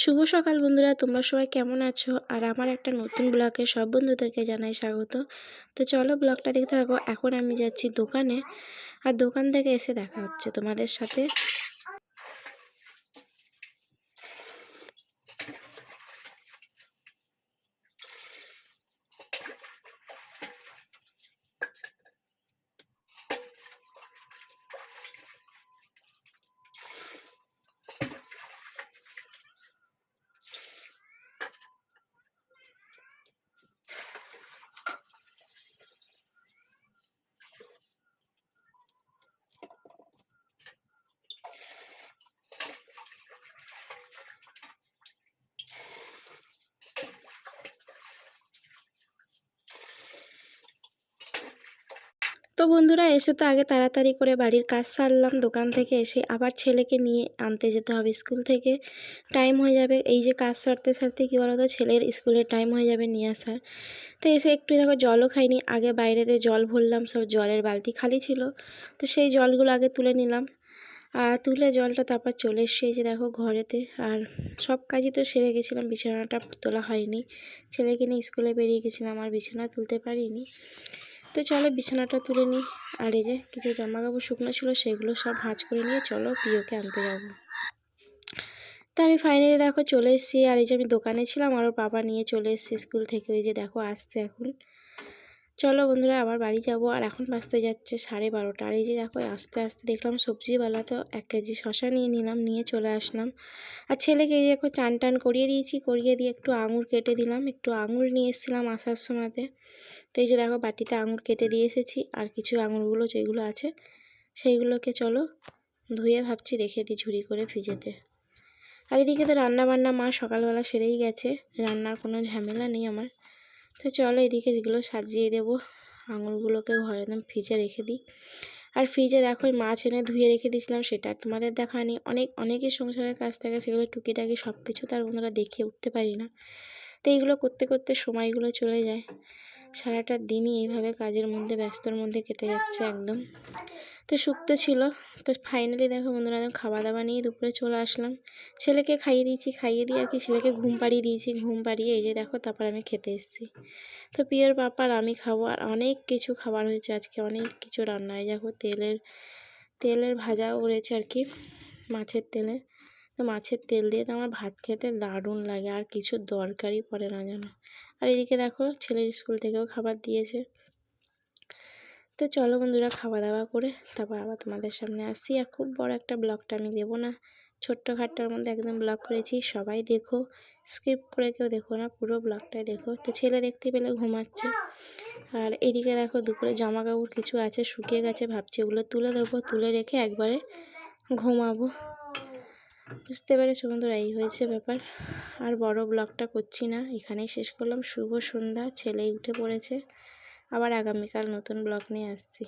শুভ সকাল বন্ধুরা, তোমরা সবাই কেমন আছো? আর আমার একটা নতুন ব্লগে সব বন্ধুদেরকে জানাই স্বাগত। তো চলো ব্লগটা দেখতে থাকো। এখন আমি যাচ্ছি দোকানে, আর দোকান থেকে এসে দেখা হচ্ছে তোমাদের সাথে। তো বন্ধুরা এসে তো আগে তাড়াতাড়ি করে বাড়ির কাজ সারলাম। দোকান থেকে এসে আবার ছেলেকে নিয়ে আনতে যেতে হবে স্কুল থেকে, টাইম হয়ে যাবে। এই যে কাজ সারতে সারতে কী বলো তো, ছেলের স্কুলের টাইম হয়ে যাবে নিয়ে আসার। তো এসে একটু দেখো জলও খাইনি, আগে বাইরের জল ভরলাম, সব জলের বালতি খালি ছিল, তো সেই জলগুলো আগে তুলে নিলাম। আর তুলে জলটা তারপর চলে এসেছি যে দেখো ঘরেতে। আর সব কাজই তো সেরে গেছিলাম, বিছানাটা তোলা হয়নি, ছেলেকে নিয়ে স্কুলে বেরিয়ে গেছিলাম আর বিছানা তুলতে পারিনি। তো চলো বিছানাটা তুলে নিই। আর এই যে কিছু জামাকাপড় শুকনো ছিল সেগুলো সব ভাঁজ করে নিয়ে চলো প্রিয়কে আনতে যাবো। তো আমি ফাইনালি দেখো চলে এসেছি। আর এই যে আমি দোকানে ছিলাম আর ওর বাবা নিয়ে চলে এসেছি স্কুল থেকে, ওই যে দেখো আসছে এখন। চলো বন্ধুরা আবার বাড়ি যাব। আর এখন বাজতে যাচ্ছে 12:30। আর এই যে দেখো আস্তে আস্তে দেখলাম সবজিওয়ালা, তো 1 কেজি শশা নিয়ে নিলাম, নিয়ে চলে আসলাম। আর ছেলেকে এই দেখো চান টান করিয়ে দিয়েছি, করিয়ে দিয়ে একটু আঙুর কেটে দিলাম, একটু আঙুর নিয়ে এসেছিলাম আসার সময়তে। তো এই যে দেখো বাটিতে আঙুর কেটে দিয়ে এসেছি, আর কিছু আঙুরগুলো যেগুলো আছে সেইগুলোকে চলো ধুয়ে ভাবছি রেখে দিই ঝুড়ি করে ফ্রিজেতে। আর এদিকে তো রান্নাবান্না মা সকালবেলা সেরেই গেছে, রান্নার কোনো ঝামেলা নেই আমার। তো চলো এদিকে যেগুলো সাজিয়ে দেবো, আঙুরগুলোকে ঘরে একদম ফ্রিজে রেখে দিই। আর ফ্রিজে দেখো মাছ এনে ধুয়ে রেখে দিয়েছিলাম, সেটা তোমাদের দেখানি। অনেকই সংসারের কাজ থাকে, সেগুলো টুকিটাকি সব কিছু তার বন্ধুরা দেখে উঠতে পারি না। তো এইগুলো করতে করতে সময়গুলো চলে যায়, সারাটা দিনই এইভাবে কাজের মধ্যে ব্যস্তর মধ্যে কেটে যাচ্ছে একদম। তো শুক্তো ছিল। তো ফাইনালি দেখো বন্ধুরা একদম খাওয়া দাওয়া নিয়ে দুপুরে চলে আসলাম। ছেলেকে খাইয়ে দিয়েছি, খাইয়ে দিয়ে আর কি ছেলেকে ঘুম পাড়িয়ে দিয়েছি, ঘুম পাড়িয়ে এই যে দেখো তারপর আমি খেতে এসেছি। তো পিওর পাপার আমি খাবো। আর অনেক কিছু খাবার হয়েছে আজকে, অনেক কিছু রান্না হয়। দেখো তেলের ভাজাও রয়েছে আর কি, মাছের তেলের। তো মাছের তেল দিয়ে তো আমার ভাত খেতে দারুণ লাগে, আর কিছু দরকারই পড়ে না যেন। আর এদিকে দেখো ছেলের স্কুল থেকেও খাবার দিয়েছে। তো চলো বন্ধুরা খাওয়া দাওয়া করে তারপর আবার তোমাদের সামনে আসি। আর খুব বড় একটা ব্লগটা আমি দেবো না, ছোট্টখাট্টার মধ্যে একদম ব্লগ করেছি, সবাই দেখো, স্কিপ করে কেউ দেখো না, পুরো ব্লগটাই দেখো। তো ছেলে দেখতে পেলে ঘুমাচ্ছে। আর এদিকে দেখো দুপুরে জামা কাপড় কিছু আছে শুকিয়ে গেছে, ভাবছি ওগুলো তুলে দেবো, তুলে রেখে একবারে ঘুমাবো। বুঝতে পেরেছো বন্ধুরা, এই হয়েছে ব্যাপার। আর বড় ব্লগটা করছি না, এখানেই শেষ করলাম। শুভ সন্ধ্যা, ছেলেই উঠে পড়েছে, আবার আগামীকাল নতুন ব্লগ নিয়ে আসছি।